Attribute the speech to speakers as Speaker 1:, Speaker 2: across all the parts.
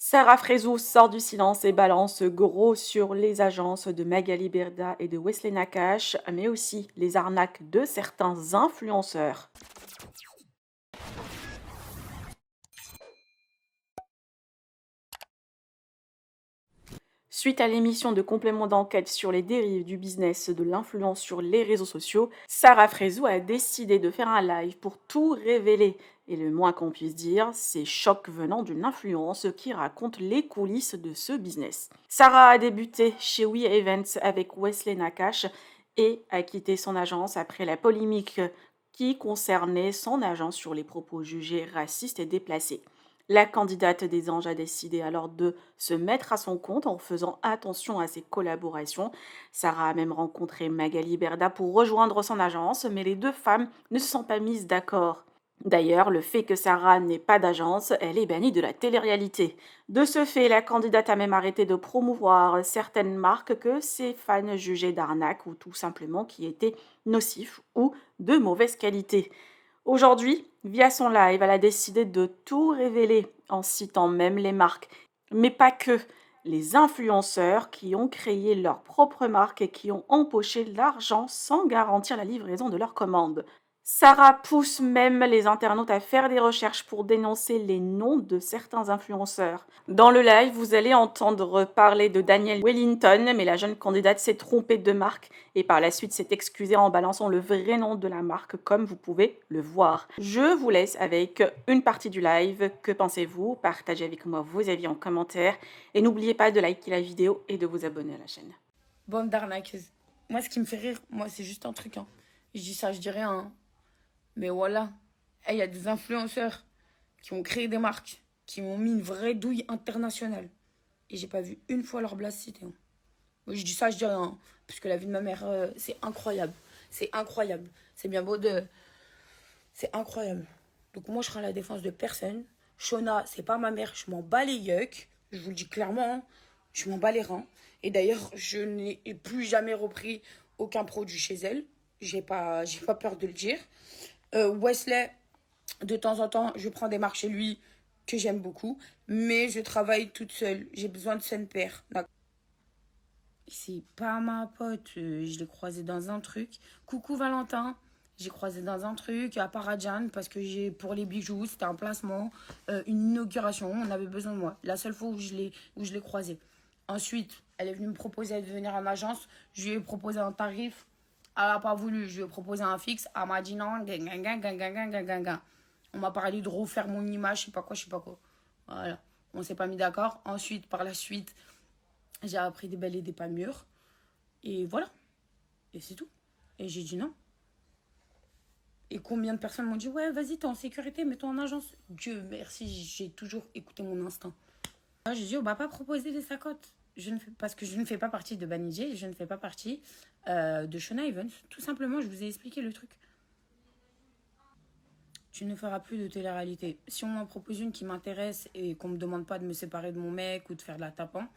Speaker 1: Sarah Frézou sort du silence et balance gros sur les agences de Magali Berda et de Wesley Nakache, mais aussi les arnaques de certains influenceurs. Suite à l'émission de complément d'enquête sur les dérives du business de l'influence sur les réseaux sociaux, Sarah Frézou a décidé de faire un live pour tout révéler. Et le moins qu'on puisse dire, c'est choc venant d'une influence qui raconte les coulisses de ce business. Sarah a débuté chez We Events avec Wesley Nakache et a quitté son agence après la polémique qui concernait son agence sur les propos jugés racistes et déplacés. La candidate des anges a décidé alors de se mettre à son compte en faisant attention à ses collaborations. Sarah a même rencontré Magali Berda pour rejoindre son agence, mais les deux femmes ne se sont pas mises d'accord. D'ailleurs, le fait que Sarah n'ait pas d'agence, elle est bannie de la télé-réalité. De ce fait, la candidate a même arrêté de promouvoir certaines marques que ses fans jugeaient d'arnaque ou tout simplement qui étaient nocifs ou de mauvaise qualité. Aujourd'hui, via son live, elle a décidé de tout révéler en citant même les marques, mais pas que, les influenceurs qui ont créé leur propre marque et qui ont empoché l'argent sans garantir la livraison de leurs commandes. Sarah pousse même les internautes à faire des recherches pour dénoncer les noms de certains influenceurs. Dans le live, vous allez entendre parler de Daniel Wellington, mais la jeune candidate s'est trompée de marque et par la suite s'est excusée en balançant le vrai nom de la marque, comme vous pouvez le voir. Je vous laisse avec une partie du live. Que pensez-vous? Partagez avec moi vos avis en commentaire et n'oubliez pas de liker la vidéo et de vous abonner à la chaîne.
Speaker 2: Bande d'arnaqueuses. Moi, ce qui me fait rire, moi, c'est juste un truc. Hein. Je dis ça, je dis rien. Hein. Mais voilà. Il y a des influenceurs qui ont créé des marques, qui m'ont mis une vraie douille internationale. Et j'ai pas vu une fois leur blast cité. Hein. Moi, je dis ça, je dis rien. Hein. Parce que la vie de ma mère, c'est incroyable. C'est incroyable. C'est bien beau de. C'est incroyable. Donc, moi, je serai à la défense de personne. Shona, c'est pas ma mère, je m'en bats les yeux. Je vous le dis clairement, hein. Je m'en bats les reins. Et d'ailleurs, je n'ai plus jamais repris aucun produit chez elle. J'ai pas peur de le dire. Wesley, de temps en temps, je prends des marques chez lui que j'aime beaucoup. Mais je travaille toute seule. J'ai besoin de scène père. C'est pas ma pote. Je l'ai croisé dans un truc. Coucou Valentin. J'ai croisé dans un truc à Paradjan parce que j'ai pour les bijoux, c'était un placement, une inauguration, on avait besoin de moi. La seule fois où je l'ai croisé. Ensuite, elle est venue me proposer de venir en agence. Je lui ai proposé un tarif. Elle n'a pas voulu. Je lui ai proposé un fixe. Elle m'a dit non. On m'a parlé de refaire mon image, je sais pas quoi, je sais pas quoi. Voilà. On s'est pas mis d'accord. Ensuite, par la suite, j'ai appris des belles et des pas mûres. Et voilà. Et c'est tout. Et j'ai dit non. Et combien de personnes m'ont dit ouais, vas-y, t'es en sécurité, mets-toi en agence. Dieu merci, j'ai toujours écouté mon instinct. Moi, j'ai dit, on m'a pas proposé des sacottes. Parce que je ne fais pas partie de Banijé, je ne fais pas partie de Shona Evans. Tout simplement, je vous ai expliqué le truc. Tu ne feras plus de télé-réalité. Si on m'en propose une qui m'intéresse et qu'on me demande pas de me séparer de mon mec ou de faire de la tapant,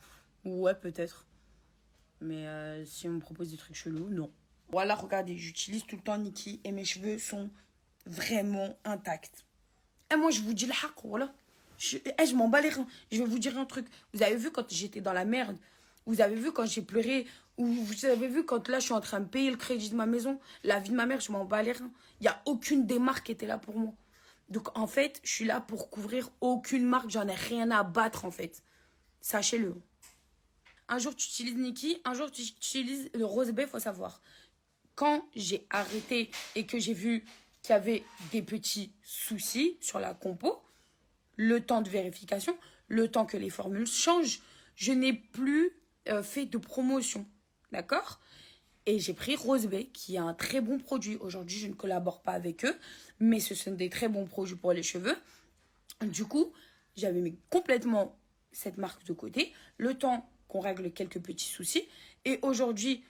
Speaker 2: ouais, peut-être. Mais si on me propose des trucs chelous, non. Voilà, regardez, j'utilise tout le temps Nikki et mes cheveux sont vraiment intacts. Et moi, je vous dis le haq, voilà. Je m'en bats les reins. Je vais vous dire un truc. Vous avez vu quand j'étais dans la merde? Vous avez vu quand j'ai pleuré? Ou vous avez vu quand là, je suis en train de payer le crédit de ma maison? La vie de ma mère, je m'en bats les reins. Il n'y a aucune des marques qui était là pour moi. Donc, en fait, je suis là pour couvrir aucune marque. J'en ai rien à battre, en fait. Sachez-le. Un jour, tu utilises Nikki. Un jour, tu utilises le Rose Bay, il faut savoir. Quand j'ai arrêté et que j'ai vu qu'il y avait des petits soucis sur la compo, le temps de vérification, le temps que les formules changent, je n'ai plus fait de promotion. D'accord? Et j'ai pris Rose Bay, qui est un très bon produit. Aujourd'hui, je ne collabore pas avec eux, mais ce sont des très bons produits pour les cheveux. Du coup, j'avais mis complètement cette marque de côté, le temps qu'on règle quelques petits soucis. Et aujourd'hui,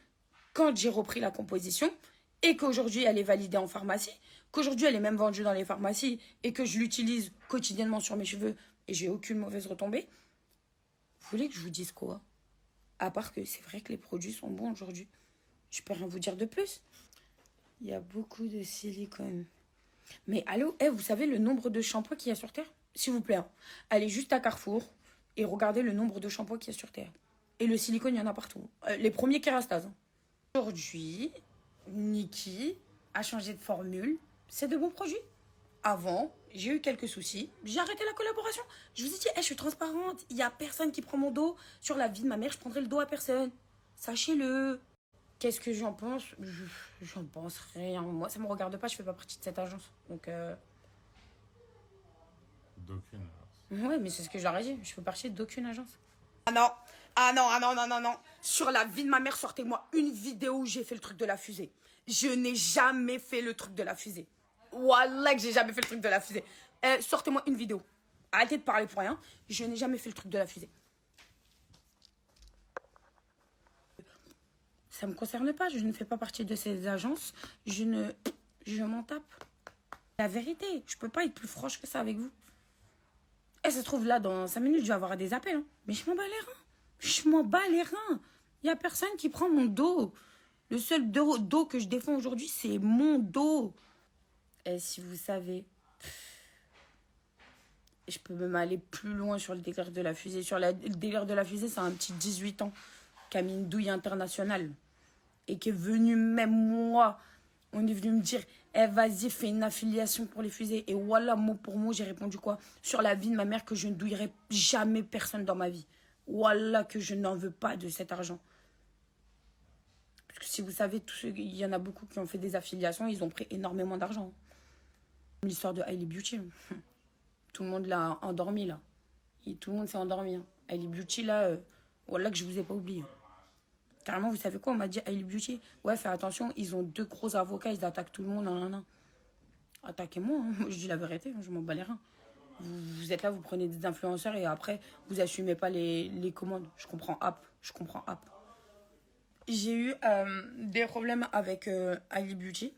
Speaker 2: quand j'ai repris la composition et qu'aujourd'hui elle est validée en pharmacie, qu'aujourd'hui elle est même vendue dans les pharmacies et que je l'utilise quotidiennement sur mes cheveux et j'ai aucune mauvaise retombée, vous voulez que je vous dise quoi? À part que c'est vrai que les produits sont bons aujourd'hui. Je peux rien vous dire de plus. Il y a beaucoup de silicone. Mais allô, vous savez le nombre de shampoings qu'il y a sur Terre? S'il vous plaît, hein. Allez juste à Carrefour et regardez le nombre de shampoings qu'il y a sur Terre. Et le silicone, il y en a partout. Les premiers Kerastase. Hein. Aujourd'hui, Niki a changé de formule. C'est de bons produits. Avant, j'ai eu quelques soucis. J'ai arrêté la collaboration. Je vous ai dit, je suis transparente. Il n'y a personne qui prend mon dos. Sur la vie de ma mère, je prendrai le dos à personne. Sachez-le. Qu'est-ce que j'en pense? J'en pense rien. Moi, ça me regarde pas. Je fais pas partie de cette agence. Donc,
Speaker 3: D'aucune agence.
Speaker 2: ouais, mais c'est ce que j'aurais dit. Je fais partie d'aucune agence. Ah non. Ah non, ah non, non, non, non. Sur la vie de ma mère, sortez-moi une vidéo où j'ai fait le truc de la fusée. Je n'ai jamais fait le truc de la fusée. Wallah que j'ai jamais fait le truc de la fusée. Sortez-moi une vidéo. Arrêtez de parler pour rien. Je n'ai jamais fait le truc de la fusée. Ça me concerne pas. Je ne fais pas partie de ces agences. Je m'en tape. La vérité, je peux pas être plus franche que ça avec vous. Et ça se trouve là, dans 5 minutes, je vais avoir des appels. Hein. Mais je m'en bats les reins. Je m'en bats les reins. Il n'y a personne qui prend mon dos. Le seul dos que je défends aujourd'hui, c'est mon dos. Et si vous savez, je peux même aller plus loin sur le délire de la fusée. Le délire de la fusée, c'est un petit 18 ans qui a mis une douille internationale. Et qui est venu, même moi, on est venu me dire, vas-y, fais une affiliation pour les fusées. Et voilà, mot pour mot, j'ai répondu quoi? Sur la vie de ma mère, que je ne douillerai jamais personne dans ma vie. Voilà, que je n'en veux pas de cet argent. Parce que si vous savez, il y en a beaucoup qui ont fait des affiliations, ils ont pris énormément d'argent. L'histoire de Hailey Beauty. Tout le monde l'a endormi, là. Et tout le monde s'est endormi. Hein. Hailey Beauty, là, voilà que je vous ai pas oublié. Carrément, vous savez quoi? On m'a dit Hailey Beauty. Ouais, fais attention, ils ont 2 gros avocats, ils attaquent tout le monde. Non. Attaquez-moi, hein. Je dis la vérité, je m'en bats les reins. Vous êtes là, vous prenez des influenceurs et après, vous assumez pas les commandes. Je comprends app. J'ai eu des problèmes avec Hailey Beauty.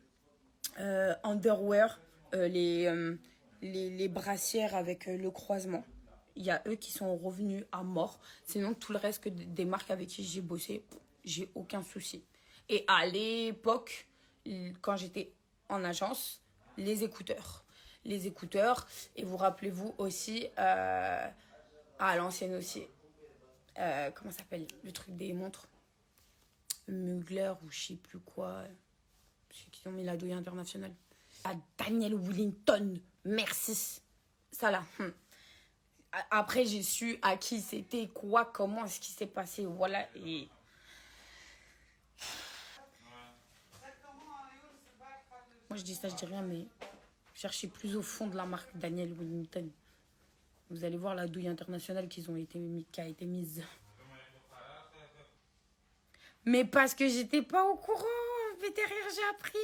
Speaker 2: Underwear, les brassières avec le croisement. Il y a eux qui sont revenus à mort. Sinon, tout le reste des marques avec qui j'ai bossé, j'ai aucun souci. Et à l'époque, quand j'étais en agence, les écouteurs. Et vous rappelez-vous aussi, à l'ancienne aussi, comment ça s'appelle? Le truc des montres. Mugler ou je sais plus quoi. Ceux qui ont mis la douille internationale. À Daniel Wellington. Merci. Ça là. Après, j'ai su à qui c'était, quoi, comment, ce qui s'est passé. Voilà. Et... moi, je dis ça, je dis rien, mais cherchez plus au fond de la marque Daniel Wellington. Vous allez voir la douille internationale qui a été mise. Mais parce que j'étais pas au courant. Derrière, j'ai appris.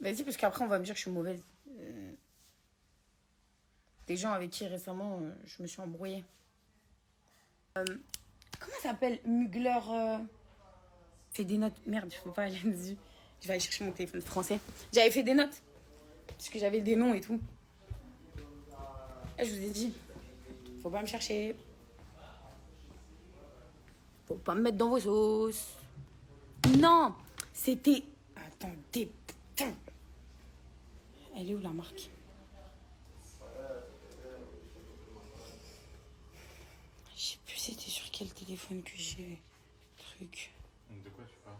Speaker 2: Vas-y, parce qu'après, on va me dire que je suis mauvaise. Des gens avec qui récemment, je me suis embrouillée. Comment ça s'appelle? Mugler. Fait des notes. Merde, je peux pas aller dessus. Je vais aller chercher mon téléphone français. J'avais fait des notes. Parce que j'avais des noms et tout. Et je vous ai dit, faut pas me chercher. Faut pas me mettre dans vos sauces. Non, c'était... Attendez, putain. Elle est où la marque? Je sais plus c'était sur quel téléphone que j'ai... Truc.
Speaker 3: De quoi tu parles?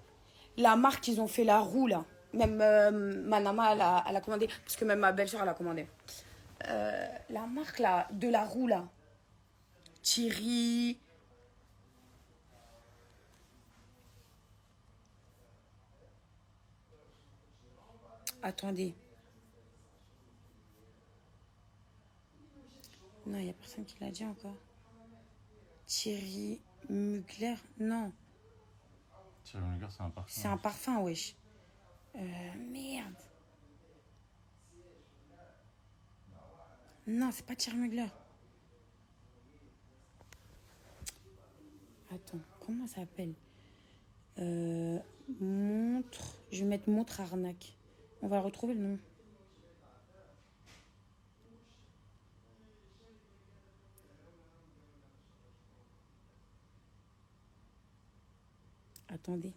Speaker 2: La marque, ils ont fait la roue, là. Même ma nana, elle a commandé. Parce que même ma belle-sœur, elle a commandé. La marque, là, de la roue, là. Thierry... Attendez. Non, il n'y a personne qui l'a dit encore. Thierry Mugler? Non.
Speaker 3: Thierry Mugler, c'est un parfum.
Speaker 2: C'est un parfum, wesh. Merde. Non, c'est pas Thierry Mugler. Attends, comment ça s'appelle? Montre... Je vais mettre montre arnaque. On va retrouver le nom. Attendez.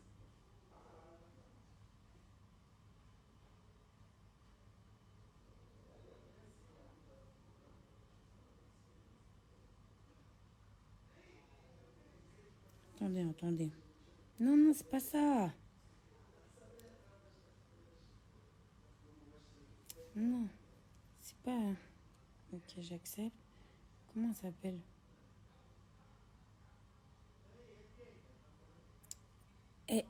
Speaker 2: attendez. Non, non, c'est pas ça. Non, c'est pas... Ok, j'accepte. Comment ça s'appelle? Eh,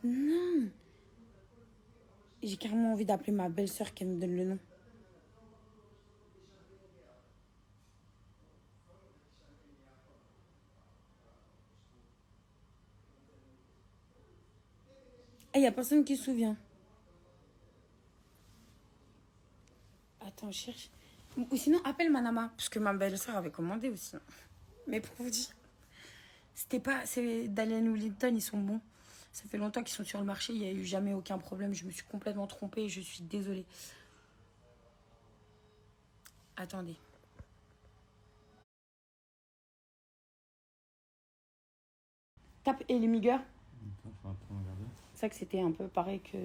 Speaker 2: non. J'ai carrément envie d'appeler ma belle-sœur qu'elle me donne le nom. Eh, y a personne qui se souvient. Attends, je cherche. Ou sinon, appelle Manama. Parce que ma belle-sœur avait commandé aussi. Mais pour vous dire, c'était pas... C'est Dalian Wellington, ils sont bons. Ça fait longtemps qu'ils sont sur le marché. Il n'y a eu jamais aucun problème. Je me suis complètement trompée. Je suis désolée. Attendez. Tape Ellie Meager.
Speaker 3: Attends, je suis en train de regarder.
Speaker 2: C'est ça que c'était un peu pareil que...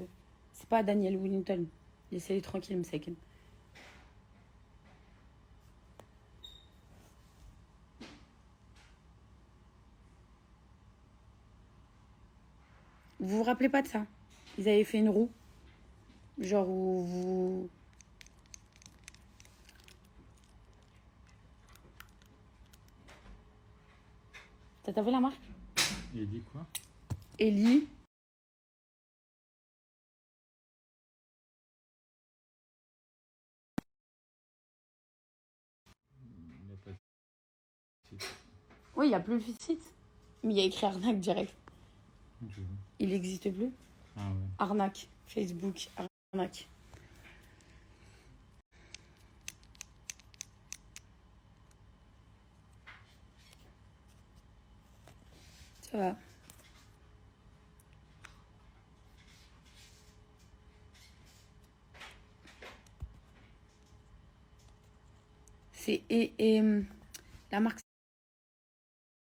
Speaker 2: C'est pas Daniel Wellington. Laissez-les tranquilles, Msaken. Vous vous rappelez pas de ça? Ils avaient fait une roue. Genre où vous... T'as vu la marque?
Speaker 3: Il dit quoi?
Speaker 2: Ellie.
Speaker 3: Il n'y a pas de site.
Speaker 2: Oui, il n'y a plus le site. Mais il y a écrit arnaque direct.
Speaker 3: Je-
Speaker 2: Il n'existe plus.
Speaker 3: Ah ouais.
Speaker 2: Arnaque. Facebook. Arnaque. Ça va. C'est... Et la marque...